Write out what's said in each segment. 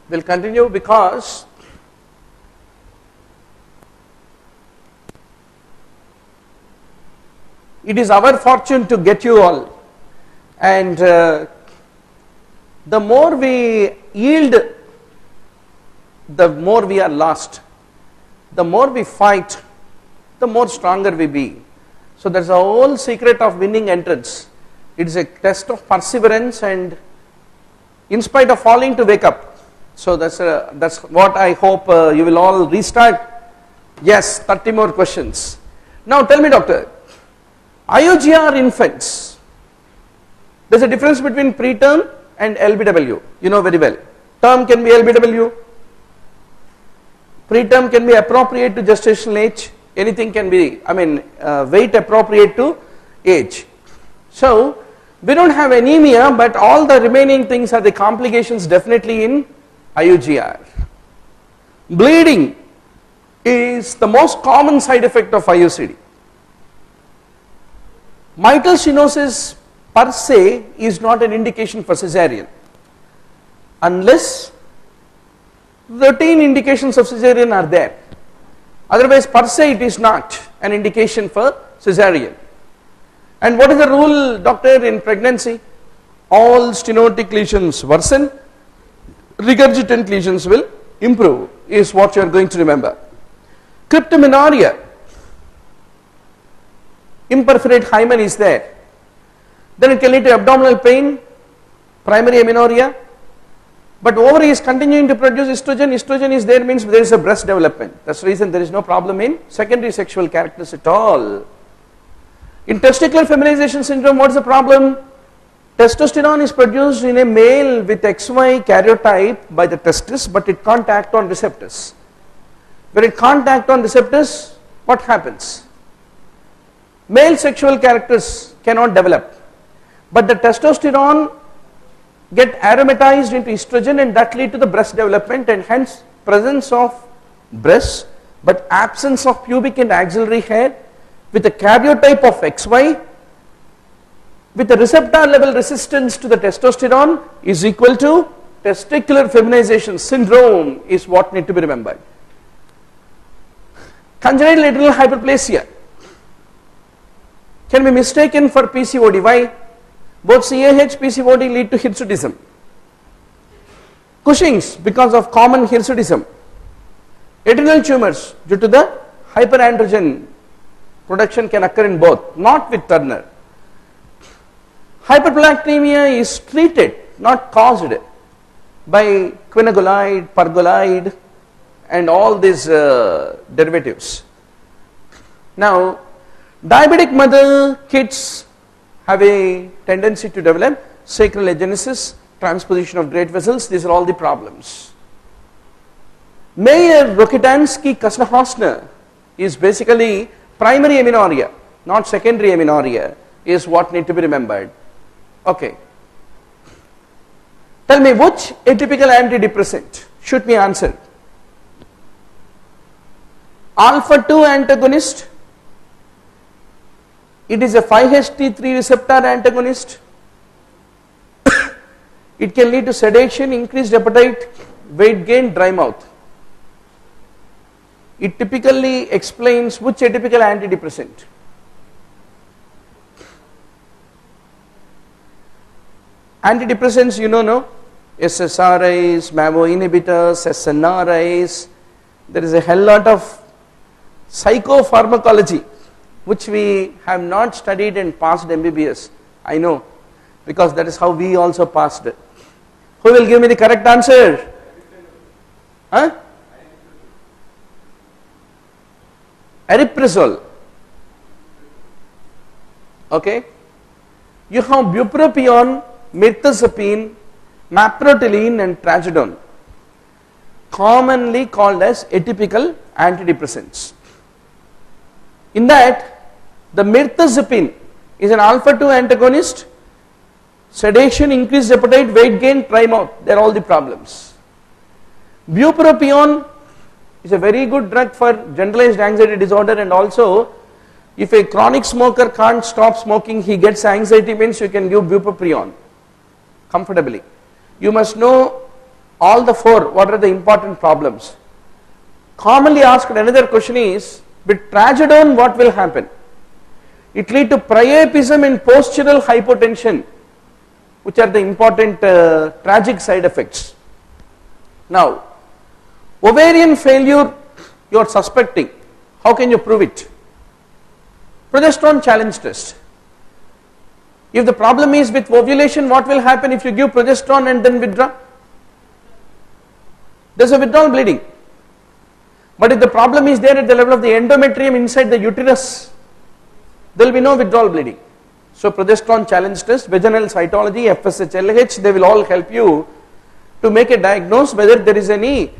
We'll continue because it is our fortune to get you all, and the more we yield, the more we are lost. The more we fight, the more stronger we be. So that's the whole secret of winning entrance. It is a test of perseverance, and in spite of falling, to wake up. So that's what I hope you will all restart. Yes, 30 more questions. Now tell me, doctor, IUGR infants, there's a difference between preterm and LBW. You know very well. Term can be LBW. Preterm can be appropriate to gestational age. Anything can be, weight appropriate to age. So we don't have anemia, but all the remaining things are the complications definitely in IUGR. Bleeding is the most common side effect of IUCD. Mitral stenosis per se is not an indication for cesarean unless routine indications of cesarean are there. Otherwise, per se it is not an indication for cesarean. And what is the rule, doctor, in pregnancy? All stenotic lesions worsen, regurgitant lesions will improve, is what you are going to remember. Cryptomenorrhea, imperforate hymen is there. Then it can lead to abdominal pain, primary amenorrhea. But ovary is continuing to produce estrogen. Estrogen is there, means there is a breast development. That's the reason there is no problem in secondary sexual characters at all. In testicular feminization syndrome, what is the problem? Testosterone is produced in a male with XY karyotype by the testis, but it can't act on receptors. When it can't act on receptors, what happens? Male sexual characters cannot develop, but the testosterone get aromatized into estrogen, and that lead to the breast development, and hence presence of breast but absence of pubic and axillary hair with a karyotype of XY with a receptor level resistance to the testosterone is equal to testicular feminization syndrome, is what need to be remembered. Congenital adrenal hyperplasia can be mistaken for PCOD. Why? Both CAH, PCOD lead to hirsutism. Cushing's because of common hirsutism. Adrenal tumors due to the hyperandrogen production can occur in both, not with Turner. Hyperprolactinemia is treated, not caused, by quinagolide, pergolide and all these derivatives. Now, diabetic mother kids have a tendency to develop sacral agenesis, transposition of great vessels. These are all the problems. Mayer-Rokitansky-Kussner is basically primary amenorrhea, not secondary amenorrhea, is what need to be remembered. Okay. Tell me, which atypical antidepressant should be answered? Alpha 2 antagonist. It is a 5-HT3 receptor antagonist. It can lead to sedation, increased appetite, weight gain, dry mouth. It typically explains which atypical antidepressant. Antidepressants, you know, no? SSRIs, MAO inhibitors, SNRIs. There is a hell lot of psychopharmacology which we have not studied and passed MBBS. I know, because that is how we also passed it. Who will give me the correct answer? Huh? Aripiprazole. Okay. You have bupropion, mirtazapine, naprotilene and trazodone, commonly called as atypical antidepressants. In that, the mirtazapine is an alpha 2 antagonist, sedation, increased appetite, weight gain, dry mouth, they are all the problems. Bupropion is a very good drug for generalized anxiety disorder, and also if a chronic smoker can't stop smoking, he gets anxiety, means you can give bupropion comfortably. You must know all the four, what are the important problems? Commonly asked another question is, with trazodone what will happen? It lead to priapism and postural hypotension, which are the important tragic side effects. Now, ovarian failure you are suspecting, how can you prove it? Progesterone challenge test. If the problem is with ovulation, what will happen if you give progesterone and then withdraw? There is a withdrawal bleeding. But if the problem is there at the level of the endometrium inside the uterus, there will be no withdrawal bleeding. So progesterone challenge test, vaginal cytology, FSH, LH, they will all help you to make a diagnosis whether there is any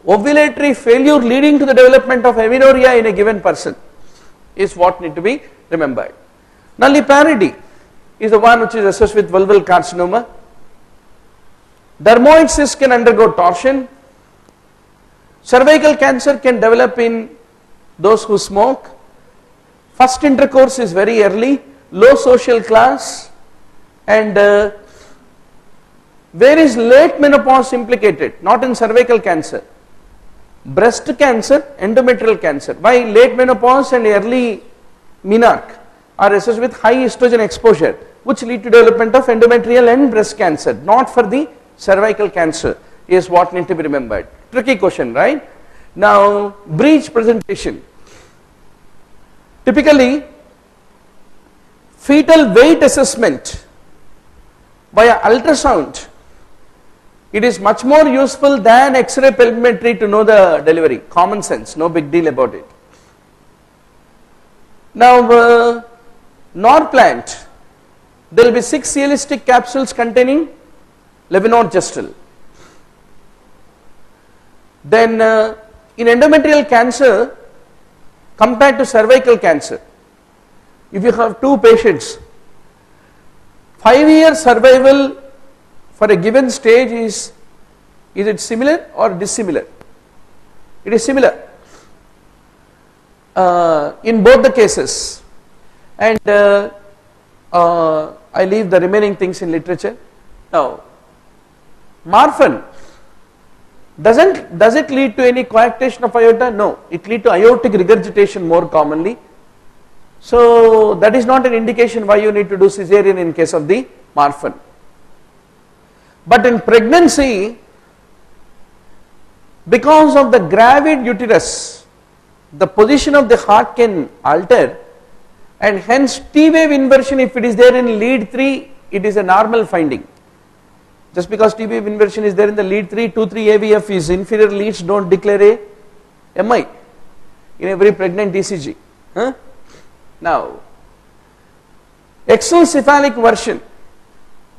ovulatory failure leading to the development of amenorrhea in a given person, is what need to be remembered. Nulliparity is the one which is associated with vulval carcinoma. Dermoid cyst can undergo torsion. Cervical cancer can develop in those who smoke. First intercourse is very early, low social class, and where is late menopause implicated? Not in cervical cancer. Breast cancer, endometrial cancer. Why late menopause and early menarche are associated with high estrogen exposure, which lead to development of endometrial and breast cancer, not for the cervical cancer, is what need to be remembered. Tricky question, right? Now, breech presentation. Typically, fetal weight assessment via ultrasound, it is much more useful than X-ray pelvimetry to know the delivery. Common sense, no big deal about it. Now, Norplant, there will be 6 cielistic capsules containing levonorgestrel. Then in endometrial cancer, compared to cervical cancer, if you have 2 patients, 5-year survival for a given stage is it similar or dissimilar? It is similar in both the cases, and I leave the remaining things in literature. Now, Marfan, does it lead to any coarctation of aorta? No, it leads to aortic regurgitation more commonly. So that is not an indication why you need to do cesarean in case of the Marfan. But in pregnancy, because of the gravid uterus, the position of the heart can alter, and hence T-wave inversion, if it is there in lead 3, it is a normal finding. Just because T-wave inversion is there in the lead 3, 2-3 AVF is inferior leads, don't declare a MI in every pregnant ECG. Now, exocephalic version,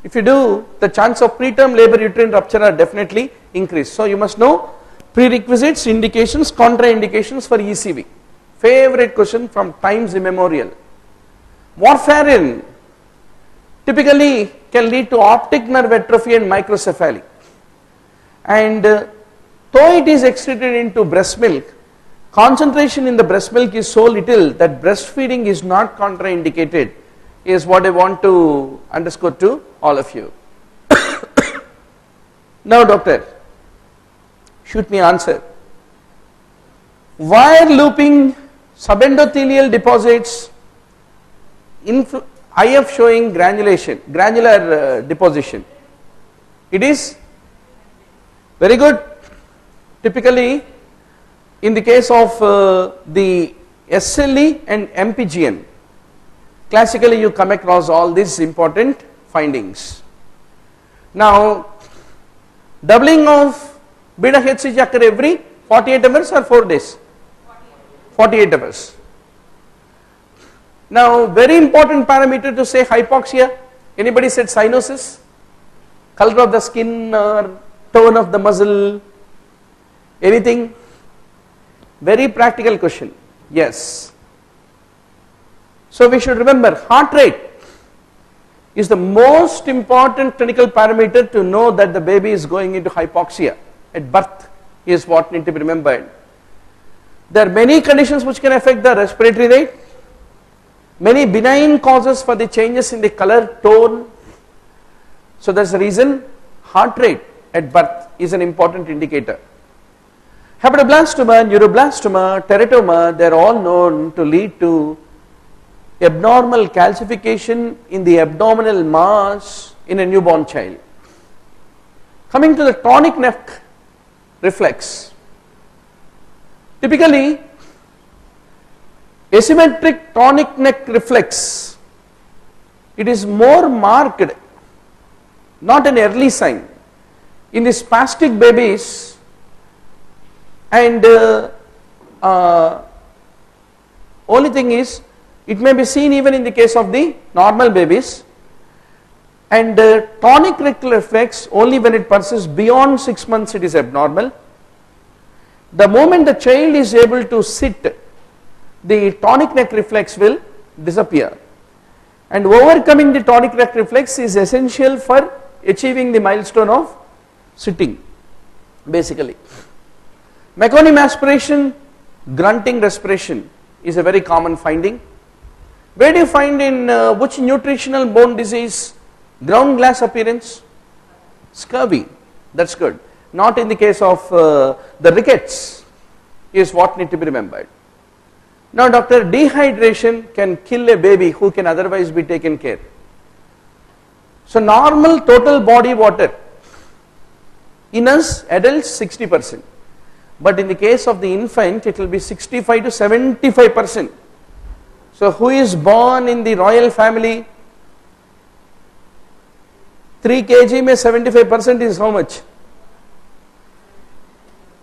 if you do, the chance of preterm labor uterine rupture are definitely increased. So you must know prerequisites, indications, contraindications for ECV. Favorite question from times immemorial. Warfarin typically can lead to optic nerve atrophy and microcephaly. And though it is excreted into breast milk, concentration in the breast milk is so little that breastfeeding is not contraindicated, is what I want to underscore to all of you. Now, doctor, shoot me answer. Wire looping subendothelial deposits, IF showing granular deposition. It is very good. Typically, in the case of the SLE and MPGN, classically you come across all these important findings. Now, doubling of beta HCG occur every 48 hours or 4 days? 48 hours. Now, very important parameter to say hypoxia. Anybody said cyanosis? Color of the skin or tone of the muscle? Anything? Very practical question. Yes. So we should remember heart rate is the most important clinical parameter to know that the baby is going into hypoxia at birth, is what need to be remembered. There are many conditions which can affect the respiratory rate, many benign causes for the changes in the color tone. So that's the reason heart rate at birth is an important indicator. Hepatoblastoma, neuroblastoma, teratoma, they are all known to lead to abnormal calcification in the abdominal mass in a newborn child. Coming to the tonic neck reflex, typically asymmetric tonic neck reflex, it is more marked, not an early sign, in the spastic babies, and only thing is it may be seen even in the case of the normal babies, and tonic neck reflex only when it persists beyond 6 months it is abnormal. The moment the child is able to sit, the tonic neck reflex will disappear, and overcoming the tonic neck reflex is essential for achieving the milestone of sitting basically. Meconium aspiration, grunting respiration is a very common finding. Where do you find in which nutritional bone disease? Ground glass appearance? Scurvy, that's good. Not in the case of the rickets is what need to be remembered. Now doctor, dehydration can kill a baby who can otherwise be taken care. So normal total body water in us adults 60%, but in the case of the infant it will be 65 to 75%. So who is born in the royal family? 3 kg में 75% is how much?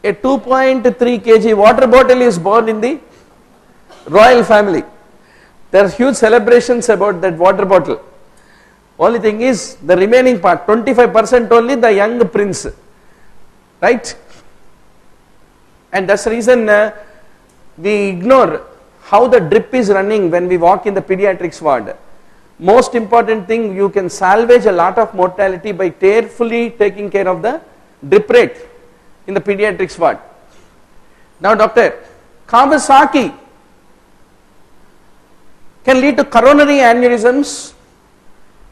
A 2.3 kg water bottle is born in the royal family. There are huge celebrations about that water bottle. Only thing is the remaining part, 25% only the young prince, right? And that's the reason we ignore how the drip is running when we walk in the pediatrics ward. Most important thing, you can salvage a lot of mortality by carefully taking care of the drip rate in the pediatrics ward. Now doctor, Kawasaki can lead to coronary aneurysms,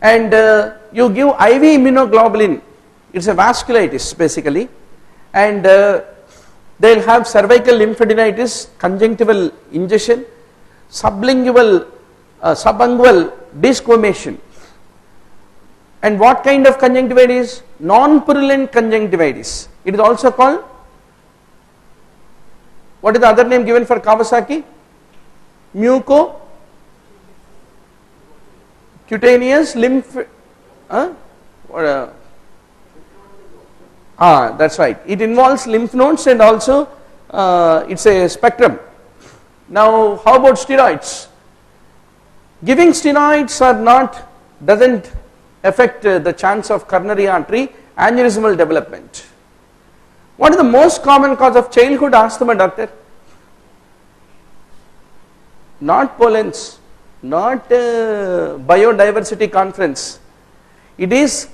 and you give IV immunoglobulin, it's a vasculitis basically, and they will have cervical lymphadenitis, conjunctival ingestion, sublingual, subungual desquamation. And what kind of conjunctivitis? Non-purulent conjunctivitis. It is also called, what is the other name given for Kawasaki? Mucocutaneous lymph, that's right. It involves lymph nodes and also it's a spectrum. Now how about steroids? Giving steroids doesn't affect the chance of coronary artery aneurysmal development. What is the most common cause of childhood asthma, doctor? Not pollens, not biodiversity conference. It is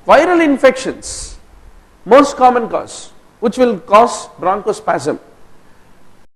viral infections, most common cause, which will cause bronchospasm.